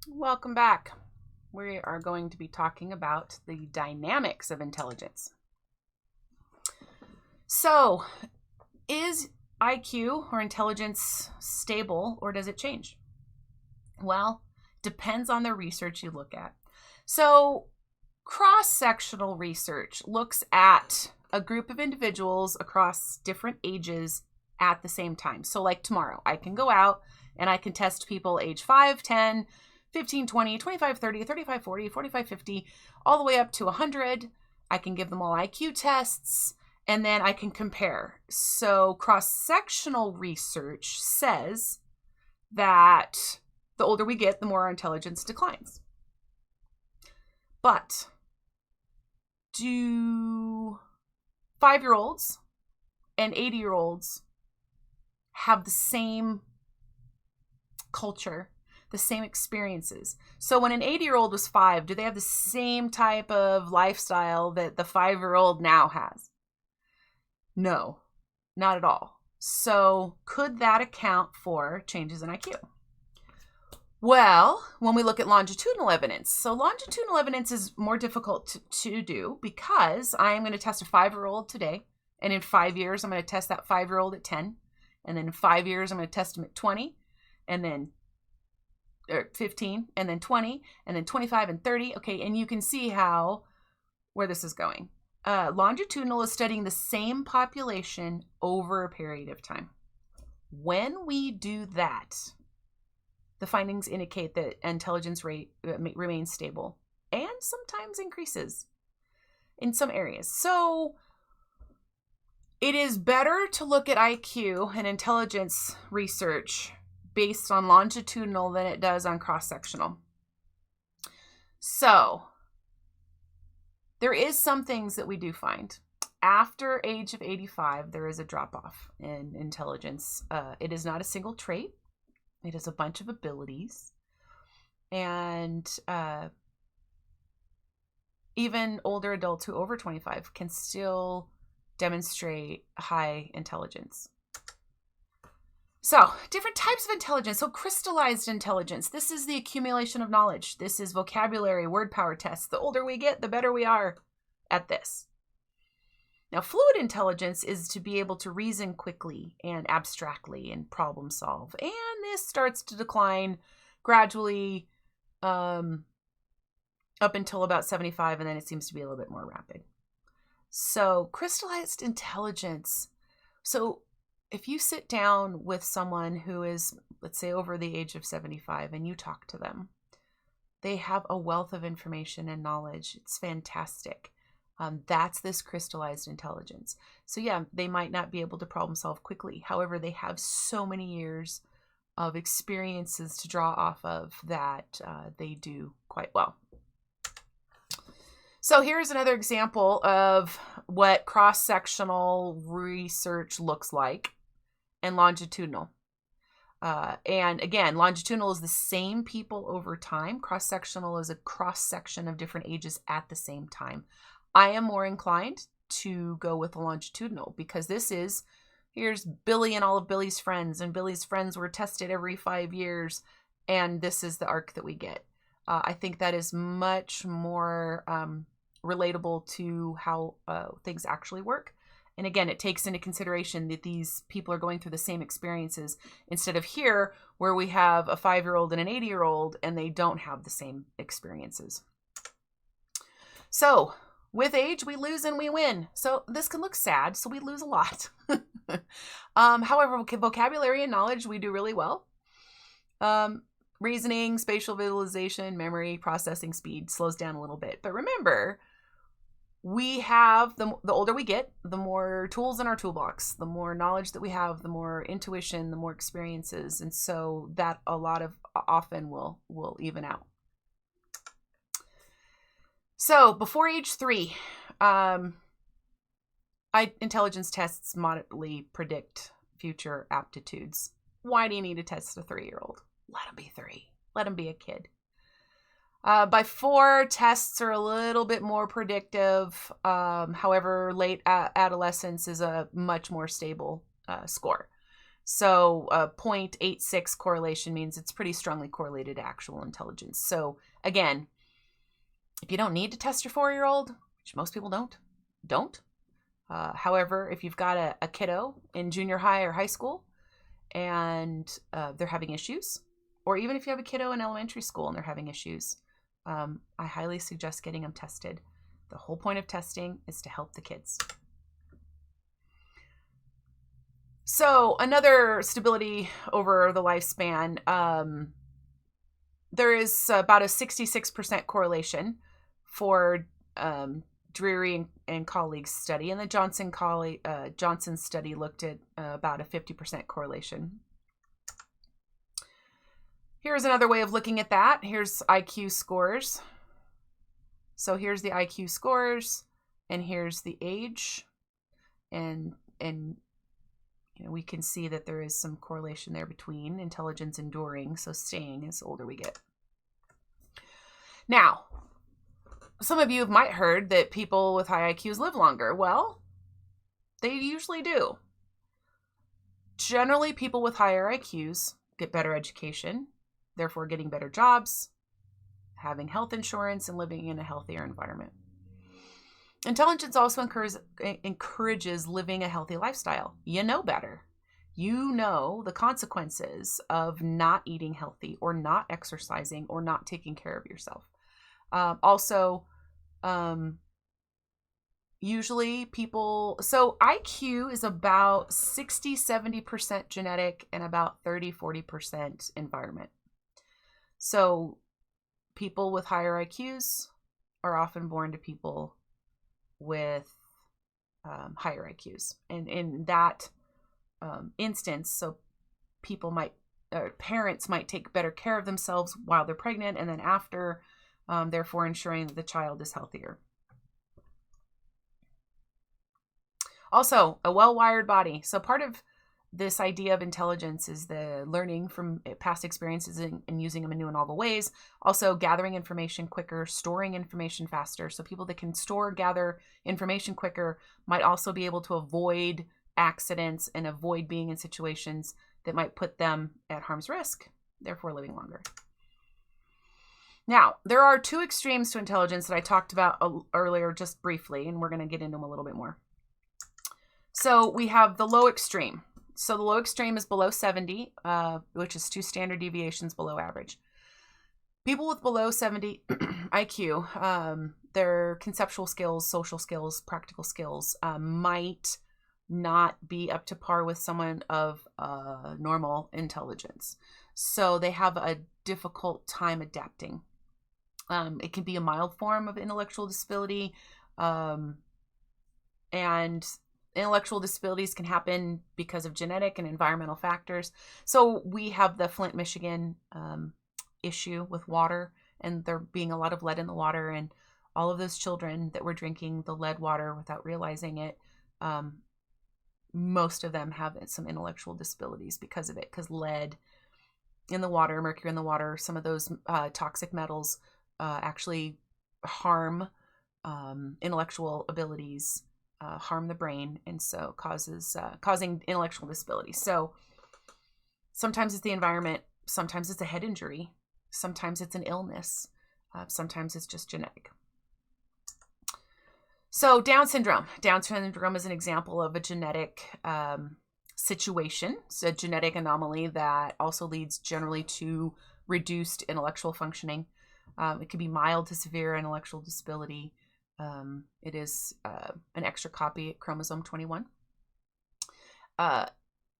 Welcome back. We are going to be talking about the dynamics of intelligence. So, is IQ or intelligence stable or does it change? Well, depends on the research you look at. So, cross-sectional research looks at a group of individuals across different ages at the same time. So, like tomorrow, I can go out and I can test people age 5, 10, 15, 20, 25, 30, 35, 40, 45, 50, all the way up to 100. I can give them all IQ tests and then I can compare. So, cross-sectional research says that the older we get, the more our intelligence declines. But do 5-year-olds and 80-year-olds have the same culture, the same experiences? So when an 80-year-old was 5, do they have the same type of lifestyle that the 5-year-old now has? No, not at all. So could that account for changes in IQ? Well, when we look at longitudinal evidence, so longitudinal evidence is more difficult to do because I am going to test a 5-year-old today, and in 5 years, I'm going to test that 5-year-old at 10, and then in 5 years, I'm going to test him at 20, and then 15, and then 20, and then 25 and 30. Okay, and you can see where this is going. Longitudinal is studying the same population over a period of time. When we do that, the findings indicate that intelligence rate remains stable and sometimes increases in some areas. So it is better to look at IQ and intelligence research based on longitudinal than it does on cross-sectional. So there is some things that we do find. After age of 85, there is a drop-off in intelligence. It is not a single trait. It is a bunch of abilities. And even older adults who are over 25 can still demonstrate high intelligence. So, different types of intelligence. So, crystallized intelligence. This is the accumulation of knowledge. This is vocabulary, word power tests. The older we get, the better we are at this. Now, fluid intelligence is to be able to reason quickly and abstractly and problem solve. And this starts to decline gradually up until about 75, and then it seems to be a little bit more rapid. So, crystallized intelligence. So, if you sit down with someone who is, let's say, over the age of 75 and you talk to them, they have a wealth of information and knowledge. It's fantastic. That's this crystallized intelligence. So yeah, they might not be able to problem solve quickly. However, they have so many years of experiences to draw off of that they do quite well. So here's another example of what cross-sectional research looks like and longitudinal. And again, longitudinal is the same people over time. Cross-sectional is a cross-section of different ages at the same time. I am more inclined to go with the longitudinal because here's Billy and all of Billy's friends, and Billy's friends were tested every 5 years, and this is the arc that we get. I think that is much more relatable to how things actually work. And again, it takes into consideration that these people are going through the same experiences instead of here where we have a 5-year-old and an 80-year-old and they don't have the same experiences. So with age, we lose and we win. So this can look sad. So we lose a lot. However, vocabulary and knowledge, we do really well. Reasoning, spatial visualization, memory, processing speed slows down a little bit. But remember, we have, the older we get, the more tools in our toolbox, the more knowledge that we have, the more intuition, the more experiences. And so that often will even out. So before age 3, intelligence tests moderately predict future aptitudes. Why do you need to test a 3-year-old? Let them be 3. Let them be a kid. By 4, tests are a little bit more predictive. However, late adolescence is a much more stable score. So 0.86 correlation means it's pretty strongly correlated to actual intelligence. So again, if you don't need to test your 4-year-old, which most people don't. However, if you've got a kiddo in junior high or high school and they're having issues, or even if you have a kiddo in elementary school and they're having issues, I highly suggest getting them tested. The whole point of testing is to help the kids. So another stability over the lifespan, there is about a 66% correlation for Dreary and colleagues study, and the Johnson study looked at about a 50% correlation. Here's another way of looking at that. Here's IQ scores. So here's the IQ scores, and here's the age, and you know, we can see that there is some correlation there between intelligence enduring, so staying as older we get. Now, some of you might have heard that people with high IQs live longer. Well, they usually do. Generally, people with higher IQs get better education, therefore getting better jobs, having health insurance, and living in a healthier environment. Intelligence also encourages living a healthy lifestyle. You know better. You know the consequences of not eating healthy or not exercising or not taking care of yourself. Usually people, so IQ is about 60-70% genetic and about 30-40% environment. So people with higher IQs are often born to people with higher IQs. And in that instance, so parents might take better care of themselves while they're pregnant and then after, therefore ensuring that the child is healthier. Also, a well-wired body. So part of this idea of intelligence is the learning from past experiences and using them in new and novel ways. Also, gathering information quicker, storing information faster. So people that can gather information quicker might also be able to avoid accidents and avoid being in situations that might put them at harm's risk, therefore living longer. Now, there are two extremes to intelligence that I talked about earlier just briefly, and we're going to get into them a little bit more. So we have the low extreme. So the low extreme is below 70, which is 2 standard deviations below average. People with below 70 IQ, their conceptual skills, social skills, practical skills might not be up to par with someone of normal intelligence. So they have a difficult time adapting. It can be a mild form of intellectual disability, and intellectual disabilities can happen because of genetic and environmental factors. So we have the Flint, Michigan issue with water, and there being a lot of lead in the water, and all of those children that were drinking the lead water without realizing it, most of them have some intellectual disabilities because of it, because lead in the water, mercury in the water, some of those toxic metals actually harm intellectual abilities, harm the brain, and so causing intellectual disability. So sometimes it's the environment, sometimes it's a head injury, sometimes it's an illness, sometimes it's just genetic. So Down syndrome. Down syndrome is an example of a genetic situation. It's a genetic anomaly that also leads generally to reduced intellectual functioning. It can be mild to severe intellectual disability. It is an extra copy at chromosome 21.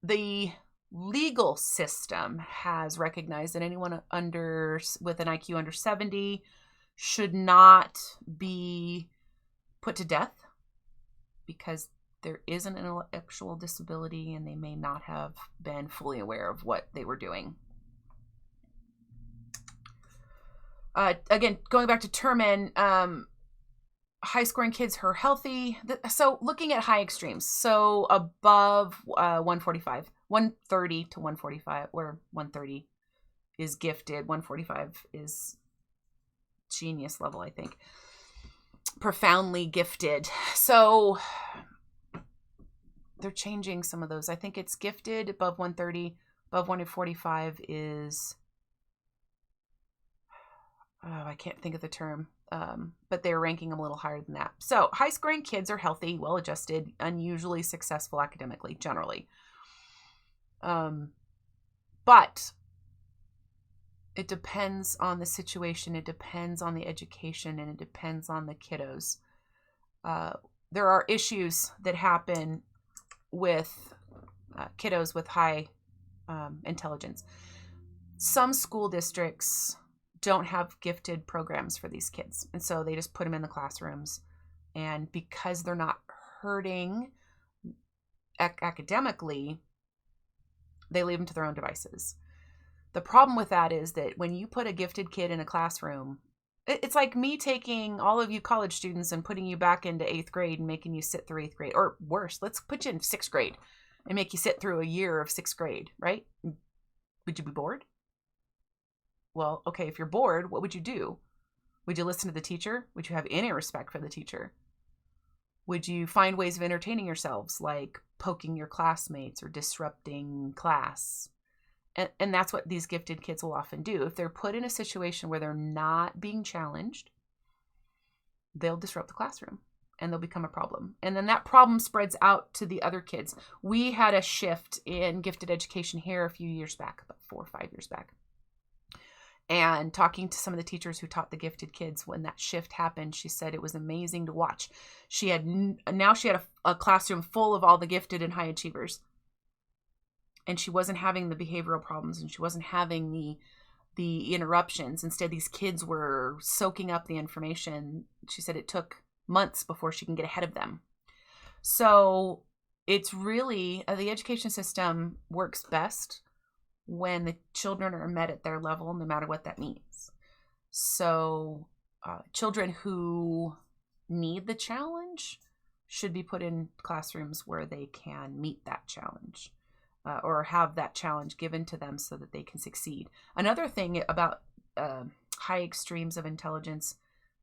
The legal system has recognized that anyone with an IQ under 70 should not be put to death because there is an intellectual disability and they may not have been fully aware of what they were doing. Again, going back to Terman, high scoring kids who are healthy. So looking at high extremes, so above 145, 130 to 145, where 130 is gifted, 145 is genius level, I think. Profoundly gifted. So they're changing some of those. I think it's gifted above 130, above 145 is, I can't think of the term, but they're ranking them a little higher than that. So high scoring kids are healthy, well-adjusted, unusually successful academically, generally. But it depends on the situation. It depends on the education, and it depends on the kiddos. There are issues that happen with kiddos with high intelligence. Some school districts don't have gifted programs for these kids, and so they just put them in the classrooms. And because they're not hurting academically, they leave them to their own devices. The problem with that is that when you put a gifted kid in a classroom, it's like me taking all of you college students and putting you back into 8th grade and making you sit through 8th grade. Or worse, let's put you in 6th grade and make you sit through a year of 6th grade, right? Would you be bored? Well, okay, if you're bored, what would you do? Would you listen to the teacher? Would you have any respect for the teacher? Would you find ways of entertaining yourselves, like poking your classmates or disrupting class? And that's what these gifted kids will often do. If they're put in a situation where they're not being challenged, they'll disrupt the classroom and they'll become a problem. And then that problem spreads out to the other kids. We had a shift in gifted education here a few years back, about 4 or 5 years back. And talking to some of the teachers who taught the gifted kids, when that shift happened, she said it was amazing to watch. She had a classroom full of all the gifted and high achievers. And she wasn't having the behavioral problems, and she wasn't having the interruptions. Instead, these kids were soaking up the information. She said it took months before she can get ahead of them. So it's really, the education system works best when the children are met at their level, no matter what that means. So children who need the challenge should be put in classrooms where they can meet that challenge. Or have that challenge given to them so that they can succeed. Another thing about high extremes of intelligence,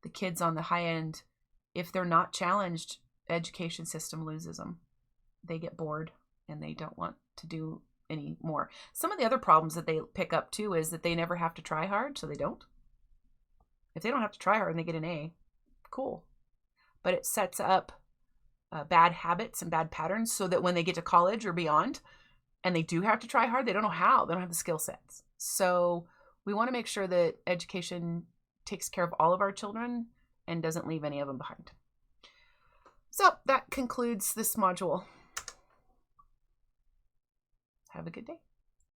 the kids on the high end, if they're not challenged, education system loses them. They get bored and they don't want to do any more. Some of the other problems that they pick up too is that they never have to try hard, so they don't. If they don't have to try hard and they get an A, cool. But it sets up bad habits and bad patterns so that when they get to college or beyond, and they do have to try hard, they don't know how. They don't have the skill sets. So we want to make sure that education takes care of all of our children and doesn't leave any of them behind. So that concludes this module. Have a good day.